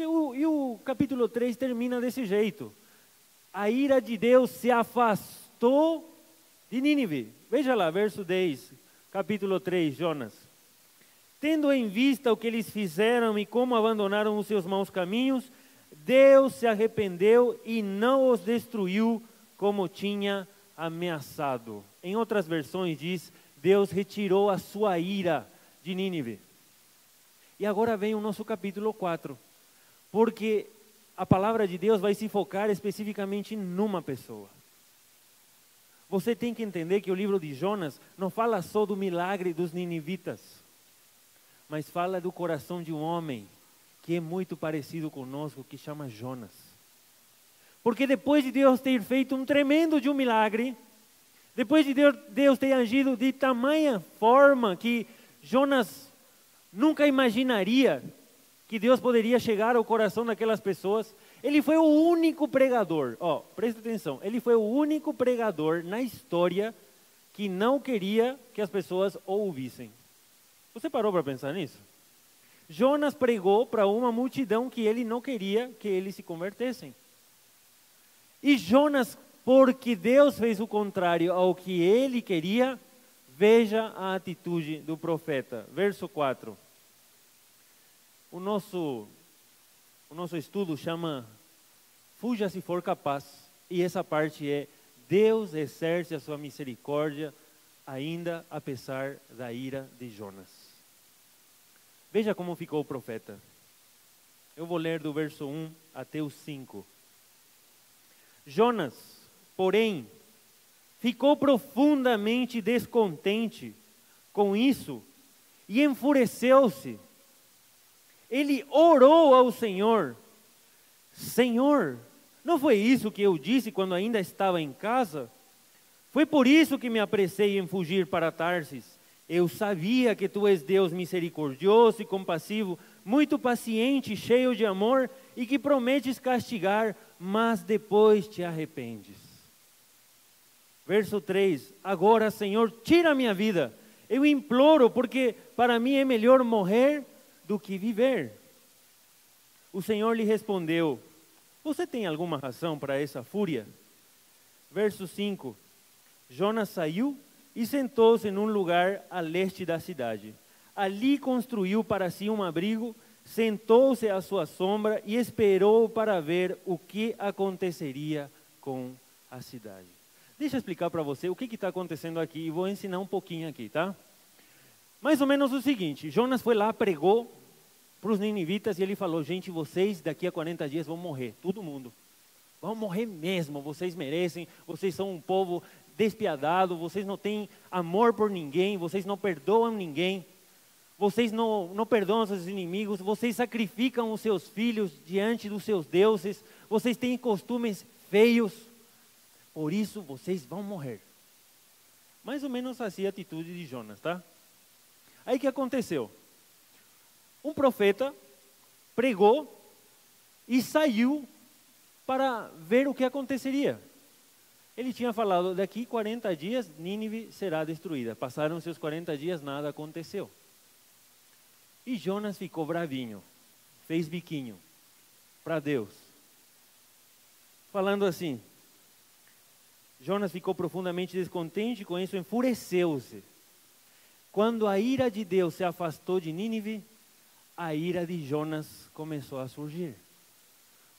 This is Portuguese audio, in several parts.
o capítulo 3 termina desse jeito. A ira de Deus se afastou de Nínive. Veja lá, verso 10, capítulo 3, Jonas. Tendo em vista o que eles fizeram e como abandonaram os seus maus caminhos, Deus se arrependeu e não os destruiu como tinha ameaçado. Em outras versões diz, Deus retirou a sua ira de Nínive. E agora vem o nosso capítulo 4, porque a palavra de Deus vai se focar especificamente numa pessoa. Você tem que entender que o livro de Jonas não fala só do milagre dos ninivitas, mas fala do coração de um homem que é muito parecido conosco, que chama Jonas. Porque depois de Deus ter feito um tremendo de um milagre, depois de Deus ter agido de tamanha forma que Jonas nunca imaginaria que Deus poderia chegar ao coração daquelas pessoas, ele foi o único pregador, presta atenção, ele foi o único pregador na história que não queria que as pessoas o ouvissem. Você parou para pensar nisso? Jonas pregou para uma multidão que ele não queria que eles se convertessem. E Jonas, porque Deus fez o contrário ao que ele queria, veja a atitude do profeta. Verso 4. O nosso estudo chama Fuja se for capaz. E essa parte é: Deus exerce a sua misericórdia ainda apesar da ira de Jonas. Veja como ficou o profeta. Eu vou ler do verso 1 até o 5. Jonas, porém, ficou profundamente descontente com isso e enfureceu-se. Ele orou ao Senhor: Senhor, não foi isso que eu disse quando ainda estava em casa? Foi por isso que me apressei em fugir para Tarsis. Eu sabia que tu és Deus misericordioso e compassivo, muito paciente, cheio de amor, e que prometes castigar, mas depois te arrependes. Verso 3. Agora, Senhor, tira a minha vida. Eu imploro, porque para mim é melhor morrer do que viver. O Senhor lhe respondeu: você tem alguma razão para essa fúria? Verso 5. Jonas saiu e sentou-se num lugar a leste da cidade. Ali construiu para si um abrigo, sentou-se à sua sombra e esperou para ver o que aconteceria com a cidade. Deixa eu explicar para você o que está acontecendo aqui e vou ensinar um pouquinho aqui, tá? Mais ou menos o seguinte: Jonas foi lá, pregou para os ninivitas e ele falou: gente, vocês daqui a 40 dias vão morrer, todo mundo. Vão morrer mesmo, vocês merecem, vocês são um povo despiadado, vocês não têm amor por ninguém, vocês não perdoam ninguém, vocês não perdoam os seus inimigos, vocês sacrificam os seus filhos diante dos seus deuses, vocês têm costumes feios, por isso vocês vão morrer. Mais ou menos assim a atitude de Jonas, tá? Aí o que aconteceu? Um profeta pregou e saiu para ver o que aconteceria. Ele tinha falado: daqui 40 dias Nínive será destruída. Passaram seus 40 dias, nada aconteceu. E Jonas ficou bravinho, fez biquinho para Deus, falando assim. Jonas ficou profundamente descontente com isso, enfureceu-se. Quando a ira de Deus se afastou de Nínive, a ira de Jonas começou a surgir,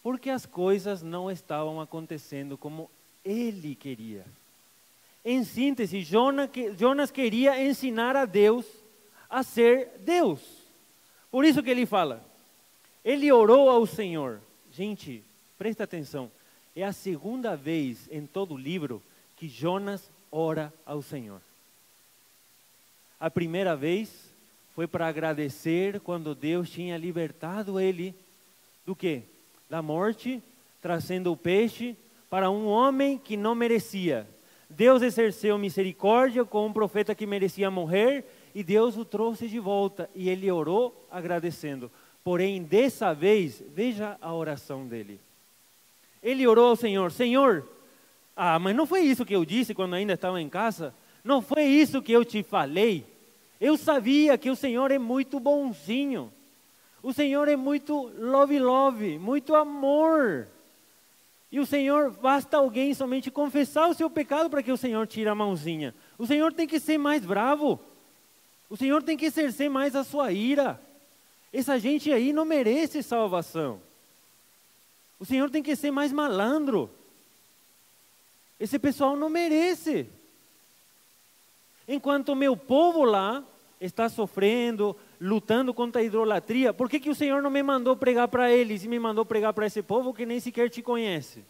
porque as coisas não estavam acontecendo como ele queria. Em síntese, Jonas queria ensinar a Deus a ser Deus. Por isso que ele fala, ele orou ao Senhor. Gente, presta atenção, é a segunda vez em todo o livro que Jonas ora ao Senhor. A primeira vez foi para agradecer quando Deus tinha libertado ele do quê? Da morte, trazendo o peixe para um homem que não merecia. Deus exerceu misericórdia com um profeta que merecia morrer e Deus o trouxe de volta e ele orou agradecendo. Porém, dessa vez, veja a oração dele. Ele orou ao Senhor: Senhor, mas não foi isso que eu disse quando ainda estava em casa? Não foi isso que eu te falei? Eu sabia que o Senhor é muito bonzinho. O Senhor é muito love, muito amor. E o Senhor, basta alguém somente confessar o seu pecado para que o Senhor tire a mãozinha. O Senhor tem que ser mais bravo. O Senhor tem que exercer mais a sua ira. Essa gente aí não merece salvação. O Senhor tem que ser mais malandro. Esse pessoal não merece. Enquanto o meu povo lá está sofrendo, lutando contra a idolatria, por que o Senhor não me mandou pregar para eles e me mandou pregar para esse povo que nem sequer te conhece?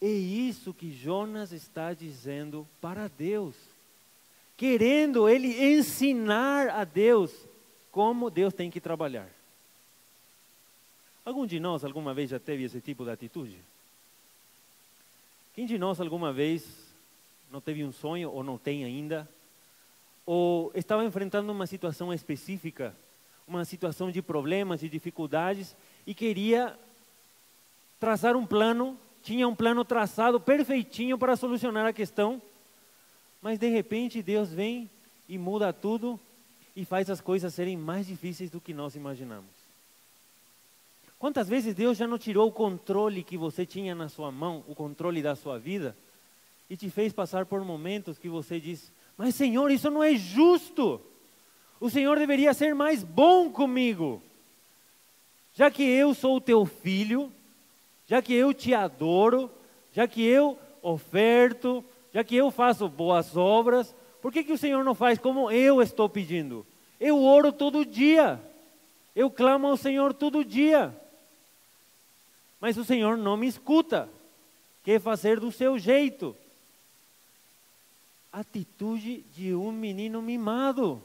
É isso que Jonas está dizendo para Deus, querendo ele ensinar a Deus como Deus tem que trabalhar. Algum de nós alguma vez já teve esse tipo de atitude? Quem de nós alguma vez não teve um sonho ou não tem ainda, ou estava enfrentando uma situação específica, uma situação de problemas, de dificuldades, e queria traçar um plano, tinha um plano traçado perfeitinho para solucionar a questão, mas de repente Deus vem e muda tudo e faz as coisas serem mais difíceis do que nós imaginamos. Quantas vezes Deus já não tirou o controle que você tinha na sua mão, o controle da sua vida, e te fez passar por momentos que você diz: mas Senhor, isso não é justo. O Senhor deveria ser mais bom comigo. Já que eu sou o teu filho, já que eu te adoro, já que eu oferto, já que eu faço boas obras, por que o Senhor não faz como eu estou pedindo? Eu oro todo dia, eu clamo ao Senhor todo dia, mas o Senhor não me escuta, quer fazer do seu jeito. Atitude de um menino mimado.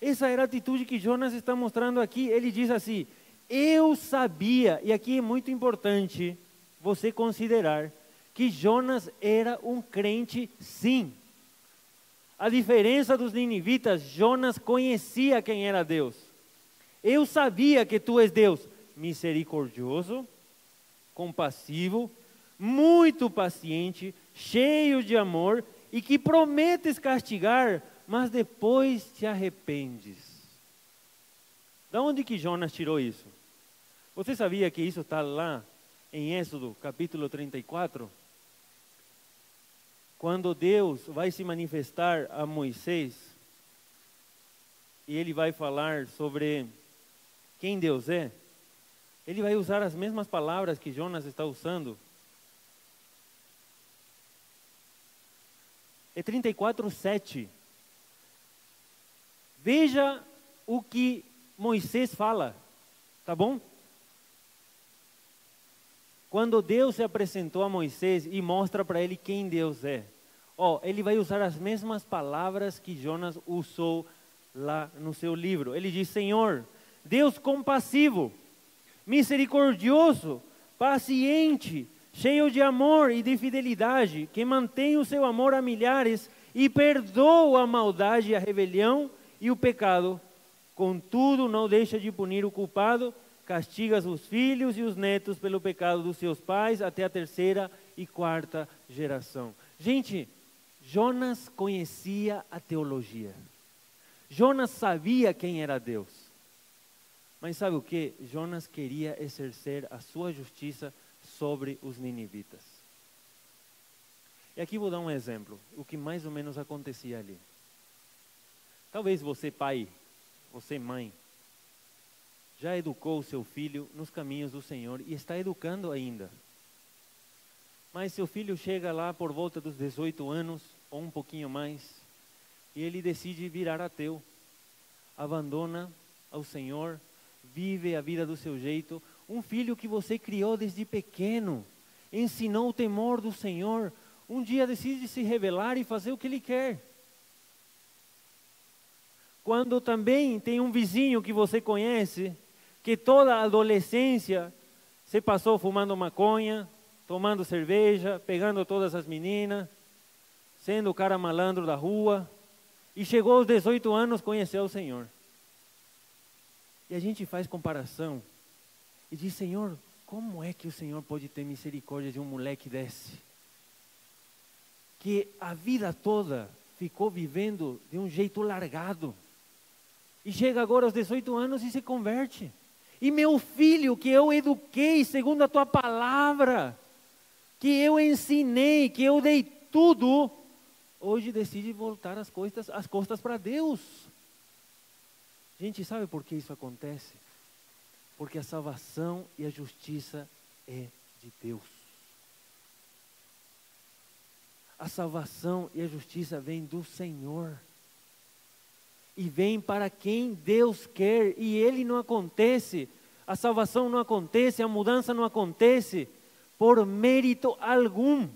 Essa era a atitude que Jonas está mostrando aqui. Ele diz assim: eu sabia, e aqui é muito importante você considerar que Jonas era um crente, sim. A diferença dos ninivitas, Jonas conhecia quem era Deus. Eu sabia que tu és Deus misericordioso, compassivo, muito paciente, cheio de amor, e que prometes castigar, mas depois te arrependes. Da onde que Jonas tirou isso? Você sabia que isso está lá em Êxodo, capítulo 34? Quando Deus vai se manifestar a Moisés, e ele vai falar sobre quem Deus é, ele vai usar as mesmas palavras que Jonas está usando. É 34:7. Veja o que Moisés fala, tá bom? Quando Deus se apresentou a Moisés e mostra para ele quem Deus é, ele vai usar as mesmas palavras que Jonas usou lá no seu livro. Ele diz: Senhor, Deus compassivo, misericordioso, paciente, cheio de amor e de fidelidade, que mantém o seu amor a milhares e perdoa a maldade, a rebelião e o pecado. Contudo, não deixa de punir o culpado, castiga os filhos e os netos pelo pecado dos seus pais até a 3ª e 4ª geração. Gente, Jonas conhecia a teologia. Jonas sabia quem era Deus. Mas sabe o que? Jonas queria exercer a sua justiça sobre os ninivitas. E aqui vou dar um exemplo, o que mais ou menos acontecia ali. Talvez você, pai, você, mãe, já educou o seu filho nos caminhos do Senhor e está educando ainda. Mas seu filho chega lá por volta dos 18 anos, ou um pouquinho mais, e ele decide virar ateu. Abandona ao Senhor, vive a vida do seu jeito. Um filho que você criou desde pequeno, ensinou o temor do Senhor, um dia decide se rebelar e fazer o que ele quer. Quando também tem um vizinho que você conhece, que toda a adolescência se passou fumando maconha, tomando cerveja, pegando todas as meninas, sendo o cara malandro da rua, e chegou aos 18 anos, conheceu o Senhor. E a gente faz comparação e diz: Senhor, como é que o Senhor pode ter misericórdia de um moleque desse? Que a vida toda ficou vivendo de um jeito largado. E chega agora aos 18 anos e se converte. E meu filho, que eu eduquei segundo a tua palavra, que eu ensinei, que eu dei tudo, hoje decide voltar as costas para Deus. Gente, sabe por que isso acontece? Porque a salvação e a justiça é de Deus. A salvação e a justiça vêm do Senhor. E vem para quem Deus quer. E ele não acontece, a salvação não acontece, a mudança não acontece por mérito algum.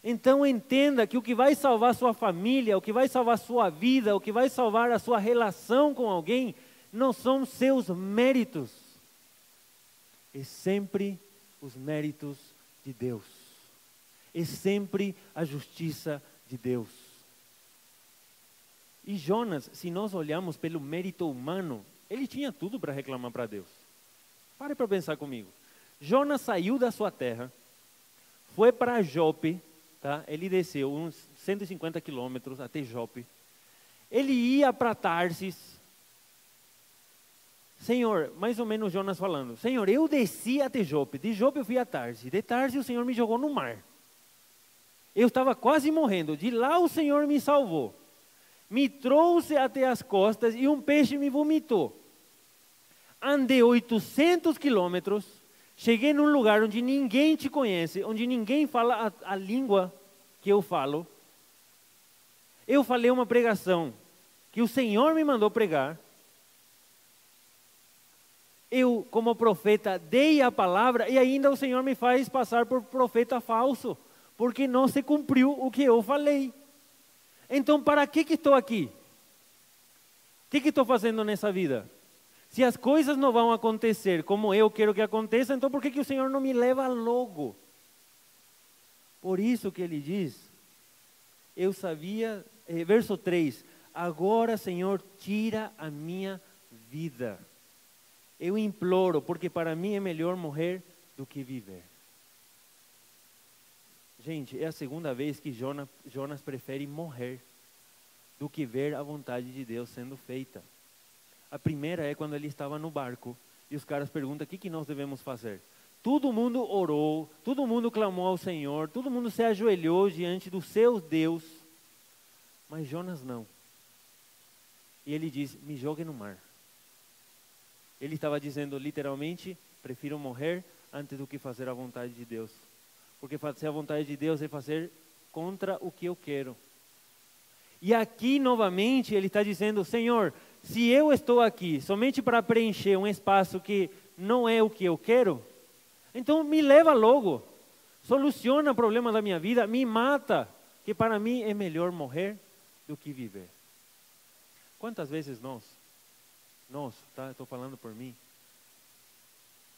Então entenda que o que vai salvar sua família, o que vai salvar sua vida, o que vai salvar a sua relação com alguém, não são seus méritos. É sempre os méritos de Deus. É sempre a justiça de Deus. E Jonas, se nós olharmos pelo mérito humano, ele tinha tudo para reclamar para Deus. Pare para pensar comigo. Jonas saiu da sua terra, foi para Jope, tá? Ele desceu uns 150 quilômetros até Jope. Ele ia para Tarsis. Senhor, mais ou menos Jonas falando, Senhor, eu desci até Jope, de Jope eu fui a Tarsis, de Tarsis o Senhor me jogou no mar. Eu estava quase morrendo, de lá o Senhor me salvou. Me trouxe até as costas e um peixe me vomitou. Andei 800 quilômetros, cheguei num lugar onde ninguém te conhece, onde ninguém fala a língua que eu falo. Eu falei uma pregação que o Senhor me mandou pregar. Eu, como profeta, dei a palavra e ainda o Senhor me faz passar por profeta falso, porque não se cumpriu o que eu falei. Então, para que estou aqui? O que estou fazendo nessa vida? Se as coisas não vão acontecer como eu quero que aconteça, então por que o Senhor não me leva logo? Por isso que ele diz, eu sabia, verso 3, agora, Senhor, tira a minha vida. Eu imploro, porque para mim é melhor morrer do que viver. Gente, é a segunda vez que Jonas prefere morrer do que ver a vontade de Deus sendo feita. A primeira é quando ele estava no barco e os caras perguntam: o que nós devemos fazer? Todo mundo orou, todo mundo clamou ao Senhor, todo mundo se ajoelhou diante do seu Deus, mas Jonas não. E ele diz: me jogue no mar. Ele estava dizendo literalmente: prefiro morrer antes do que fazer a vontade de Deus. Porque fazer a vontade de Deus é fazer contra o que eu quero. E aqui novamente ele está dizendo: Senhor, se eu estou aqui somente para preencher um espaço que não é o que eu quero, então me leva logo, soluciona o problema da minha vida, me mata, que para mim é melhor morrer do que viver. Quantas vezes nós, tá? Estou falando por mim,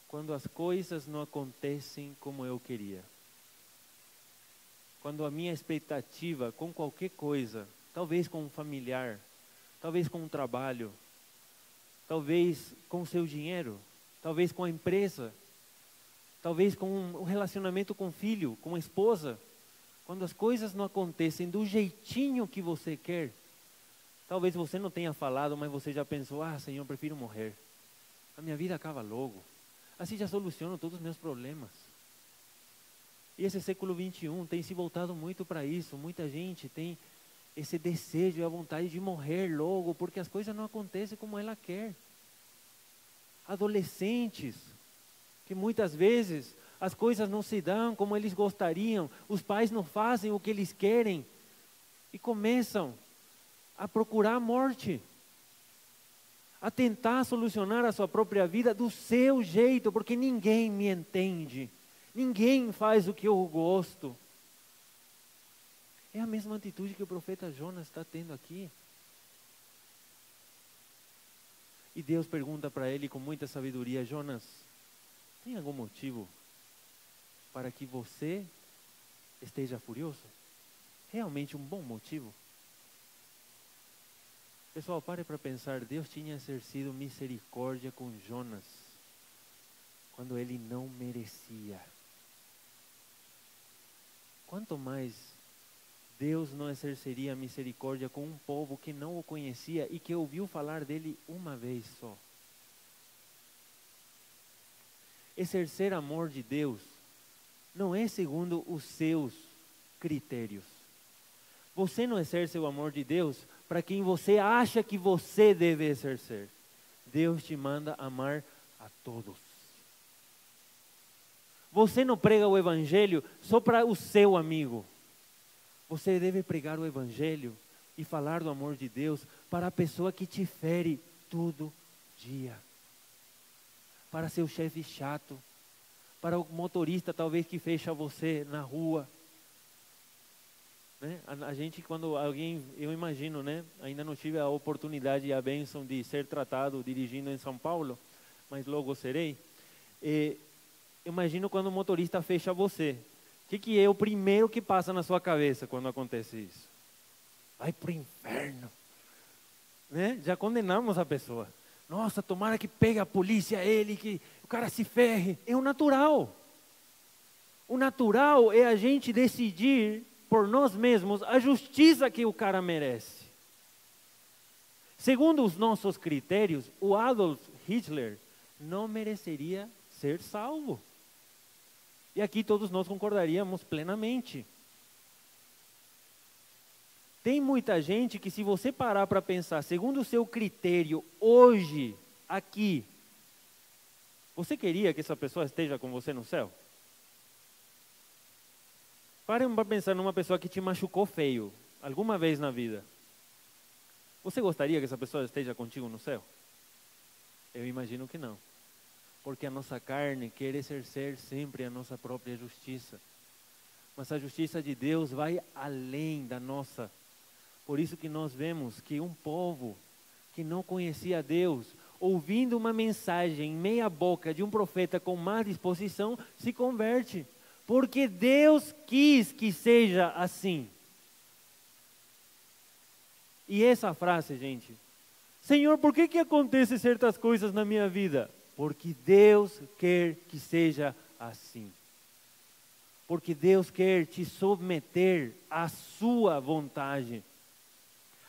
quando as coisas não acontecem como eu queria, quando a minha expectativa com qualquer coisa, talvez com um familiar, talvez com um trabalho, talvez com o seu dinheiro, talvez com a empresa, talvez com um relacionamento com o filho, com a esposa, quando as coisas não acontecem do jeitinho que você quer, talvez você não tenha falado, mas você já pensou: Senhor, eu prefiro morrer, a minha vida acaba logo, assim já soluciono todos os meus problemas. E esse século 21 tem se voltado muito para isso. Muita gente tem esse desejo e a vontade de morrer logo, porque as coisas não acontecem como ela quer. Adolescentes, que muitas vezes as coisas não se dão como eles gostariam, os pais não fazem o que eles querem, e começam a procurar a morte, a tentar solucionar a sua própria vida do seu jeito, porque ninguém me entende. Ninguém faz o que eu gosto. É a mesma atitude que o profeta Jonas está tendo aqui. E Deus pergunta para ele com muita sabedoria: Jonas, tem algum motivo para que você esteja furioso? Realmente um bom motivo? Pessoal, pare para pensar. Deus tinha exercido misericórdia com Jonas quando ele não merecia. Quanto mais Deus não exerceria misericórdia com um povo que não o conhecia e que ouviu falar dele uma vez só. Exercer amor de Deus não é segundo os seus critérios. Você não exerce o amor de Deus para quem você acha que você deve exercer. Deus te manda amar a todos. Você não prega o evangelho só para o seu amigo. Você deve pregar o evangelho e falar do amor de Deus para a pessoa que te fere todo dia. Para seu chefe chato, para o motorista talvez que fecha você na rua. Né? A gente, quando alguém, eu imagino, né? Ainda não tive a oportunidade e a bênção de ser tratado dirigindo em São Paulo, mas logo serei. Imagino quando o motorista fecha você. O que é o primeiro que passa na sua cabeça quando acontece isso? Vai para o inferno. Né? Já condenamos a pessoa. Nossa, tomara que pegue a polícia ele, que o cara se ferre. É o natural. O natural é a gente decidir por nós mesmos a justiça que o cara merece. Segundo os nossos critérios, o Adolf Hitler não mereceria ser salvo. E aqui todos nós concordaríamos plenamente. Tem muita gente que, se você parar para pensar, segundo o seu critério, hoje, aqui, você queria que essa pessoa esteja com você no céu? Parem para pensar numa pessoa que te machucou feio, alguma vez na vida. Você gostaria que essa pessoa esteja contigo no céu? Eu imagino que não. Porque a nossa carne quer exercer sempre a nossa própria justiça. Mas a justiça de Deus vai além da nossa. Por isso que nós vemos que um povo que não conhecia Deus, ouvindo uma mensagem meia boca de um profeta com má disposição, se converte. Porque Deus quis que seja assim. E essa frase, gente, Senhor, por que acontecem certas coisas na minha vida? Porque Deus quer que seja assim. Porque Deus quer te submeter à sua vontade.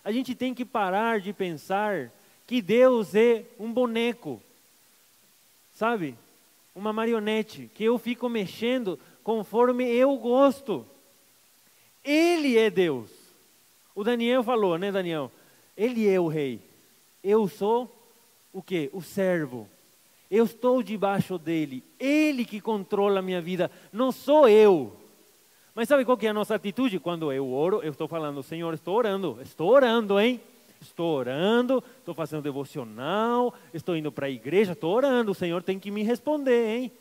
A gente tem que parar de pensar que Deus é um boneco, sabe? Uma marionete, que eu fico mexendo conforme eu gosto. Ele é Deus. O Daniel falou, né, Daniel? Ele é o rei. Eu sou o quê? O servo. Eu estou debaixo dele. Ele que controla a minha vida, não sou eu. Mas sabe qual que é a nossa atitude? Quando eu oro, eu estou falando, Senhor, estou orando, hein? Estou orando, estou fazendo devocional, estou indo para a igreja, estou orando, o Senhor tem que me responder, hein?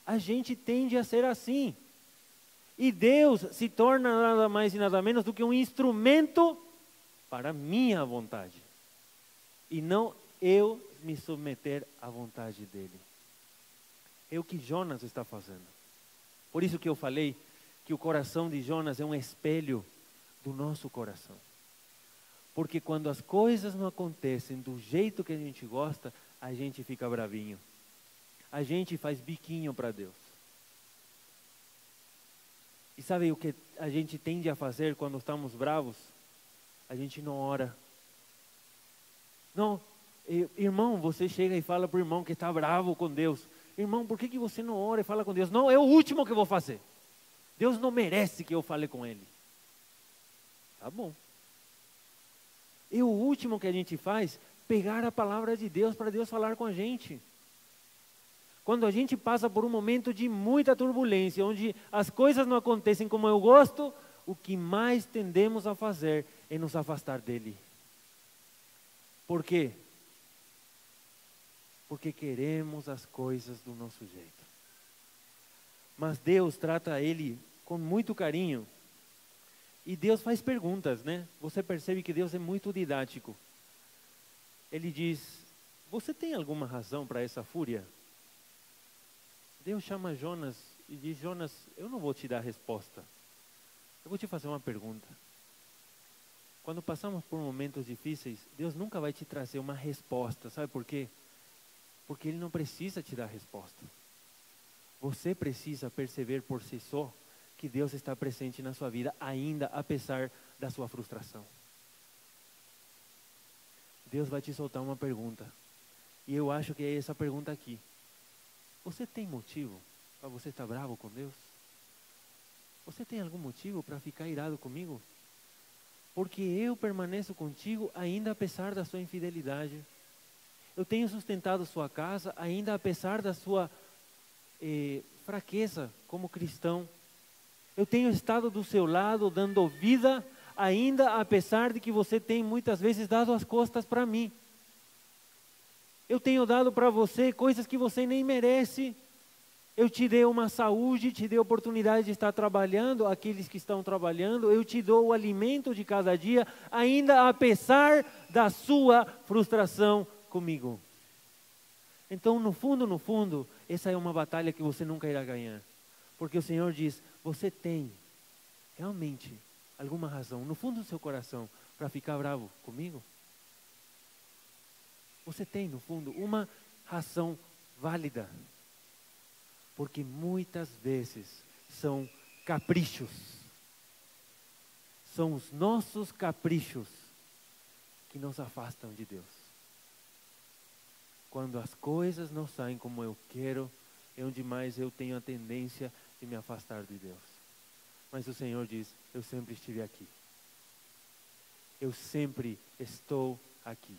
A gente tende a ser assim. E Deus se torna nada mais e nada menos do que um instrumento para a minha vontade. E não eu me submeter à vontade dele. É o que Jonas está fazendo. Por isso que eu falei que o coração de Jonas é um espelho do nosso coração. Porque quando as coisas não acontecem do jeito que a gente gosta, a gente fica bravinho. A gente faz biquinho para Deus. E sabe o que a gente tende a fazer quando estamos bravos? A gente não ora. Não, irmão, você chega e fala para o irmão que está bravo com Deus. Irmão, por que você não ora e fala com Deus? Não, é o último que eu vou fazer. Deus não merece que eu fale com ele. Tá bom. E o último que a gente faz, pegar a palavra de Deus para Deus falar com a gente. Quando a gente passa por um momento de muita turbulência, onde as coisas não acontecem como eu gosto, o que mais tendemos a fazer é nos afastar dele. Por quê? Porque queremos as coisas do nosso jeito. Mas Deus trata ele com muito carinho. E Deus faz perguntas, né? Você percebe que Deus é muito didático. Ele diz, você tem alguma razão para essa fúria? Deus chama Jonas e diz, Jonas, eu não vou te dar resposta. Eu vou te fazer uma pergunta. Quando passamos por momentos difíceis, Deus nunca vai te trazer uma resposta. Sabe por quê? Porque Ele não precisa te dar resposta. Você precisa perceber por si só que Deus está presente na sua vida, ainda apesar da sua frustração. Deus vai te soltar uma pergunta. E eu acho que é essa pergunta aqui. Você tem motivo para você estar bravo com Deus? Você tem algum motivo para ficar irado comigo? Porque eu permaneço contigo ainda apesar da sua infidelidade. Eu tenho sustentado sua casa ainda apesar da sua fraqueza como cristão. Eu tenho estado do seu lado dando vida ainda apesar de que você tem muitas vezes dado as costas para mim. Eu tenho dado para você coisas que você nem merece. Eu te dei uma saúde, te dei a oportunidade de estar trabalhando, aqueles que estão trabalhando, eu te dou o alimento de cada dia, ainda apesar da sua frustração comigo. Então, no fundo, essa é uma batalha que você nunca irá ganhar. Porque o Senhor diz, você tem realmente alguma razão, no fundo do seu coração, para ficar bravo comigo? Você tem, no fundo, uma razão válida. Porque muitas vezes são caprichos. São os nossos caprichos que nos afastam de Deus. Quando as coisas não saem como eu quero, é onde mais eu tenho a tendência de me afastar de Deus. Mas o Senhor diz, eu sempre estive aqui. Eu sempre estou aqui.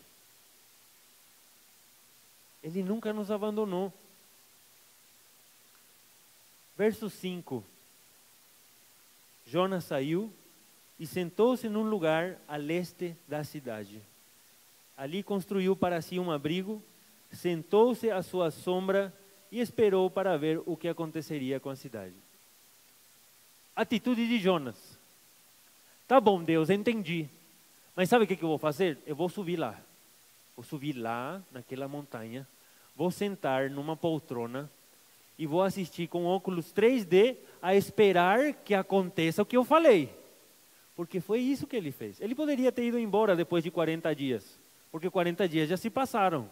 Ele nunca nos abandonou. Verso 5. Jonas saiu e sentou-se num lugar a leste da cidade. Ali construiu para si um abrigo, sentou-se à sua sombra e esperou para ver o que aconteceria com a cidade. Atitude de Jonas. Tá bom, Deus, entendi. Mas sabe o que eu vou fazer? Eu vou subir lá. Vou subir lá naquela montanha, vou sentar numa poltrona e vou assistir com óculos 3D a esperar que aconteça o que eu falei. Porque foi isso que ele fez. Ele poderia ter ido embora depois de 40 dias, porque 40 dias já se passaram.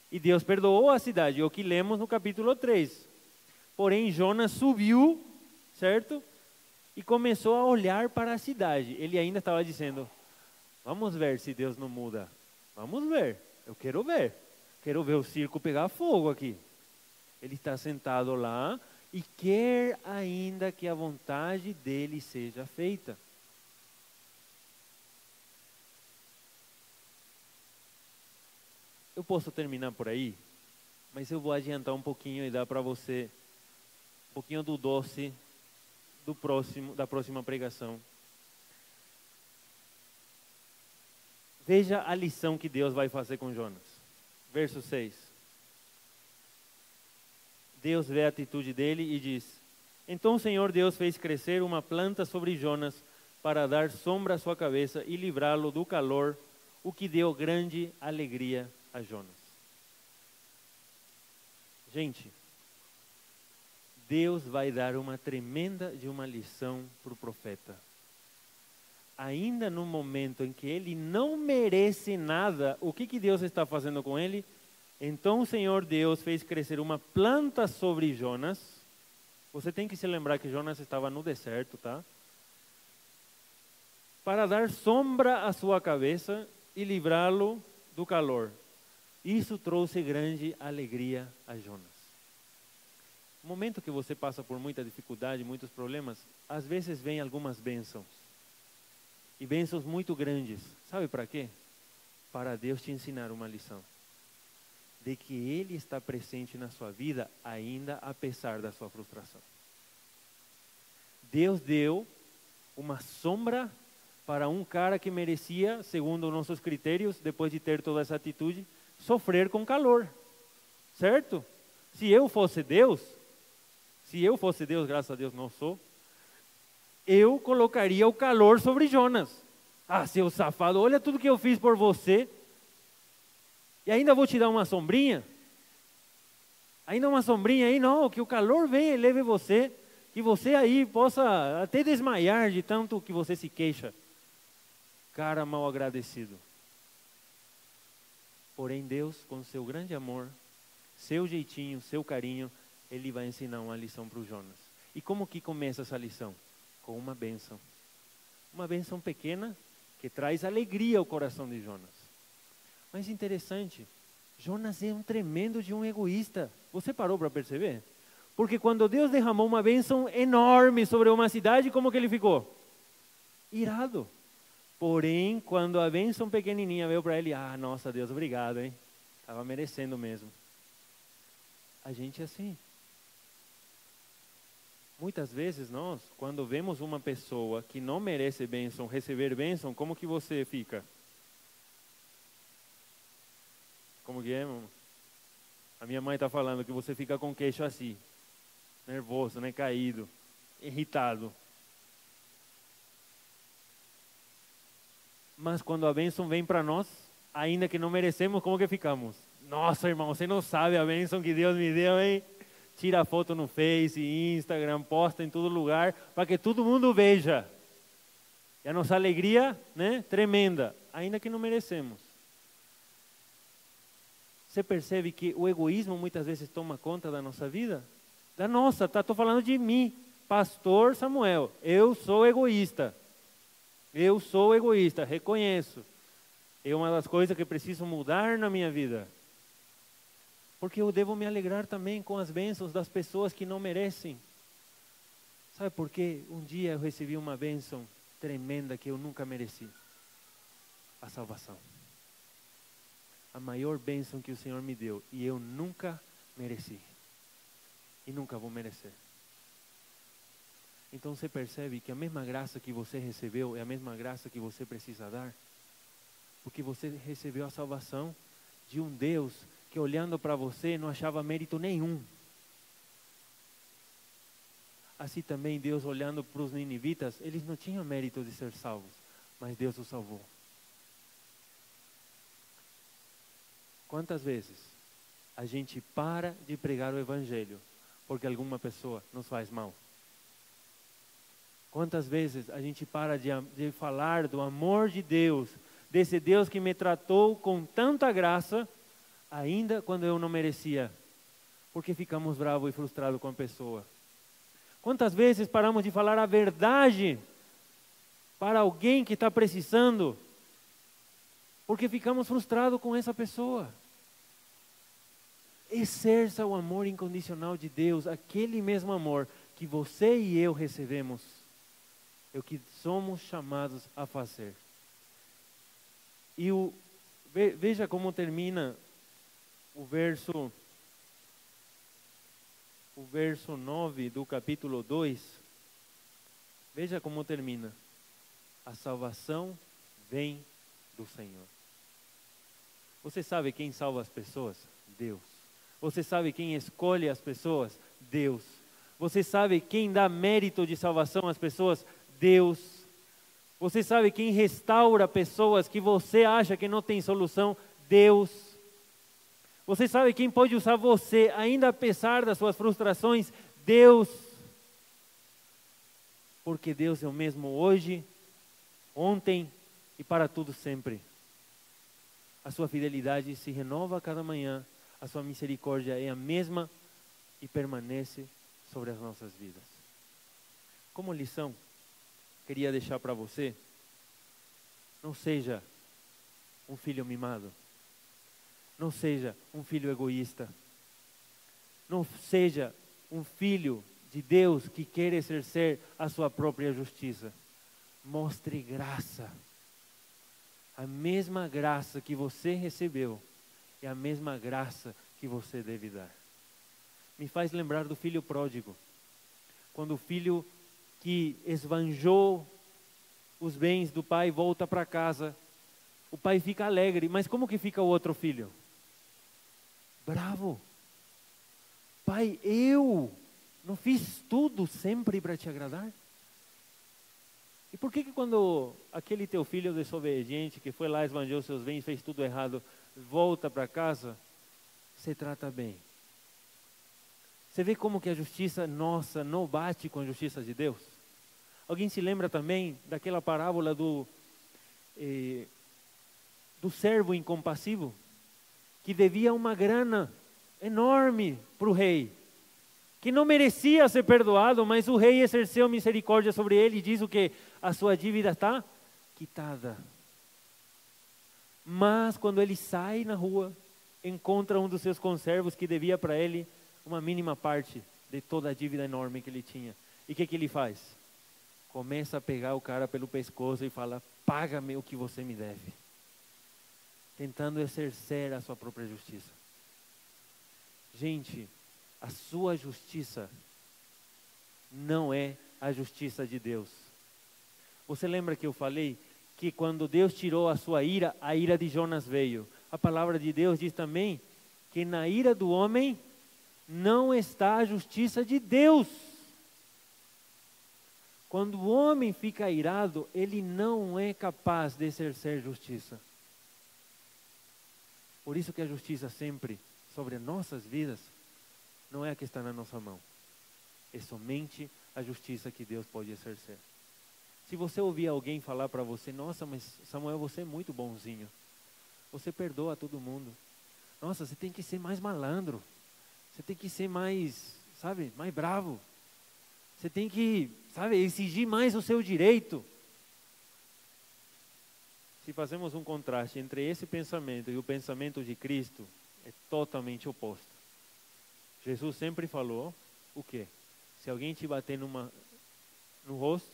E Deus perdoou a cidade, é o que lemos no capítulo 3. Porém, Jonas subiu, certo? E começou a olhar para a cidade. Ele ainda estava dizendo, vamos ver se Deus não muda. Vamos ver, eu quero ver. Quero ver o circo pegar fogo aqui. Ele está sentado lá e quer ainda que a vontade dele seja feita. Eu posso terminar por aí, mas eu vou adiantar um pouquinho e dar para você um pouquinho do doce da próxima pregação. Veja a lição que Deus vai fazer com Jonas. Verso 6. Deus vê a atitude dele e diz, então o Senhor Deus fez crescer uma planta sobre Jonas para dar sombra à sua cabeça e livrá-lo do calor, o que deu grande alegria a Jonas. Gente, Deus vai dar uma tremenda de uma lição para o profeta. Ainda no momento em que ele não merece nada, o que Deus está fazendo com ele? Então o Senhor Deus fez crescer uma planta sobre Jonas. Você tem que se lembrar que Jonas estava no deserto, tá? Para dar sombra à sua cabeça e livrá-lo do calor. Isso trouxe grande alegria a Jonas. No momento que você passa por muita dificuldade, muitos problemas, às vezes vem algumas bênçãos. E bênçãos muito grandes. Sabe para quê? Para Deus te ensinar uma lição. De que Ele está presente na sua vida, ainda apesar da sua frustração. Deus deu uma sombra para um cara que merecia, segundo nossos critérios, depois de ter toda essa atitude, sofrer com calor. Certo? Se eu fosse Deus, graças a Deus não sou, eu colocaria o calor sobre Jonas. Ah, seu safado, olha tudo que eu fiz por você. E ainda vou te dar uma sombrinha. Ainda uma sombrinha aí, não, que o calor venha e leve você. Que você aí possa até desmaiar de tanto que você se queixa. Cara mal agradecido. Porém Deus, com seu grande amor, seu jeitinho, seu carinho, Ele vai ensinar uma lição para o Jonas. E como que começa essa lição? Com uma bênção. uma bênção pequena que traz alegria ao coração de Jonas. Mas interessante, Jonas é um tremendo de um egoísta. Você parou para perceber? Porque quando Deus derramou uma bênção enorme sobre uma cidade, como que ele ficou? Irado. Porém, quando a bênção pequenininha veio para ele, nossa Deus, obrigado, hein? Estava merecendo mesmo. A gente é assim. Muitas vezes nós, quando vemos uma pessoa que não merece bênção, receber bênção, como que você fica? Como que é, irmão? A minha mãe está falando que você fica com o queixo assim, nervoso, né, caído, irritado. Mas quando a bênção vem para nós, ainda que não merecemos, como que ficamos? Nossa, irmão, você não sabe a bênção que Deus me deu, hein? Tira a foto no Face, Instagram, posta em todo lugar, para que todo mundo veja. E a nossa alegria, né, tremenda, ainda que não merecemos. Você percebe que o egoísmo muitas vezes toma conta da nossa vida? Da nossa, estou falando de mim, pastor Samuel. Eu sou egoísta. Eu sou egoísta, reconheço. É uma das coisas que preciso mudar na minha vida. Porque eu devo me alegrar também com as bênçãos das pessoas que não merecem. Sabe por quê? Um dia eu recebi uma bênção tremenda que eu nunca mereci. A salvação. A maior bênção que o Senhor me deu e eu nunca mereci. E nunca vou merecer. Então você percebe que a mesma graça que você recebeu é a mesma graça que você precisa dar. Porque você recebeu a salvação de um Deus que olhando para você não achava mérito nenhum. Assim também Deus olhando para os ninivitas, eles não tinham mérito de ser salvos, mas Deus os salvou. Quantas vezes a gente para de pregar o Evangelho porque alguma pessoa nos faz mal? Quantas vezes a gente para de falar do amor de Deus, desse Deus que me tratou com tanta graça, ainda quando eu não merecia, porque ficamos bravos e frustrados com a pessoa? Quantas vezes paramos de falar a verdade para alguém que está precisando, porque ficamos frustrados com essa pessoa? Exerça o amor incondicional de Deus, aquele mesmo amor que você e eu recebemos, é o que somos chamados a fazer. E veja como termina o verso 9 do capítulo 2. Veja como termina. A salvação vem do Senhor. Você sabe quem salva as pessoas? Deus. Você sabe quem escolhe as pessoas? Deus. Você sabe quem dá mérito de salvação às pessoas? Deus. Você sabe quem restaura pessoas que você acha que não tem solução? Deus. Você sabe quem pode usar você, ainda apesar das suas frustrações? Deus. Porque Deus é o mesmo hoje, ontem e para tudo sempre. A sua fidelidade se renova a cada manhã, a sua misericórdia é a mesma e permanece sobre as nossas vidas. Como lição, queria deixar para você, não seja um filho mimado, não seja um filho egoísta, não seja um filho de Deus que quer exercer a sua própria justiça. Mostre graça. A mesma graça que você recebeu é a mesma graça que você deve dar. Me faz lembrar do filho pródigo. Quando o filho que esbanjou os bens do pai volta para casa, o pai fica alegre, mas como que fica o outro filho? Bravo. Pai, eu não fiz tudo sempre para te agradar? E por que quando aquele teu filho desobediente, que foi lá, esbanjou seus bens, fez tudo errado, volta para casa, você trata bem? Você vê como que a justiça nossa não bate com a justiça de Deus? Alguém se lembra também daquela parábola do servo incompassivo, que devia uma grana enorme para o rei, que não merecia ser perdoado, mas o rei exerceu misericórdia sobre ele e diz o que? A sua dívida está quitada. Mas quando ele sai na rua, encontra um dos seus conservos que devia para ele uma mínima parte de toda a dívida enorme que ele tinha. E o que ele faz? Começa a pegar o cara pelo pescoço e fala: paga-me o que você me deve. Tentando exercer a sua própria justiça. Gente, a sua justiça não é a justiça de Deus. Você lembra que eu falei que quando Deus tirou a sua ira, a ira de Jonas veio. A palavra de Deus diz também que na ira do homem não está a justiça de Deus. Quando o homem fica irado, ele não é capaz de exercer justiça. Por isso que a justiça sempre sobre nossas vidas não é a que está na nossa mão. É somente a justiça que Deus pode exercer. Se você ouvir alguém falar para você: nossa, mas Samuel, você é muito bonzinho. Você perdoa todo mundo. Nossa, você tem que ser mais malandro. Você tem que ser mais, sabe, mais bravo. Você tem que, sabe, exigir mais o seu direito. Se fazemos um contraste entre esse pensamento e o pensamento de Cristo, é totalmente oposto. Jesus sempre falou o quê? Se alguém te bater no rosto,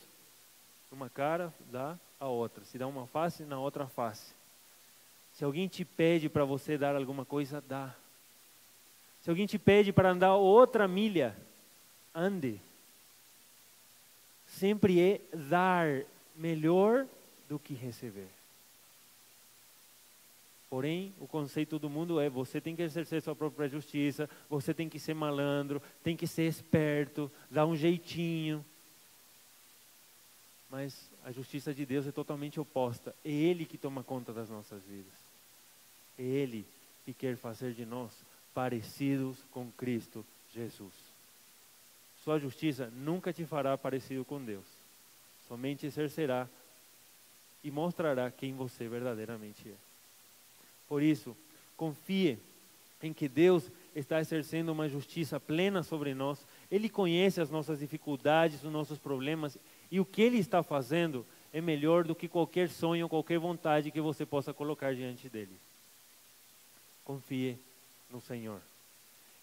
numa cara, dá a outra. Se dá uma face, na outra face. Se alguém te pede para você dar alguma coisa, dá. Se alguém te pede para andar outra milha, ande. Sempre é dar melhor do que receber. Porém, o conceito do mundo é: você tem que exercer sua própria justiça, você tem que ser malandro, tem que ser esperto, dar um jeitinho. Mas a justiça de Deus é totalmente oposta. É Ele que toma conta das nossas vidas. É Ele que quer fazer de nós parecidos com Cristo Jesus. Sua justiça nunca te fará parecido com Deus. Somente exercerá e mostrará quem você verdadeiramente é. Por isso, confie em que Deus está exercendo uma justiça plena sobre nós. Ele conhece as nossas dificuldades, os nossos problemas, e o que Ele está fazendo é melhor do que qualquer sonho, qualquer vontade que você possa colocar diante dEle. Confie no Senhor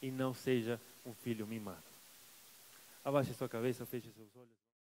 e não seja um filho mimado. Abaixe sua cabeça, feche seus olhos.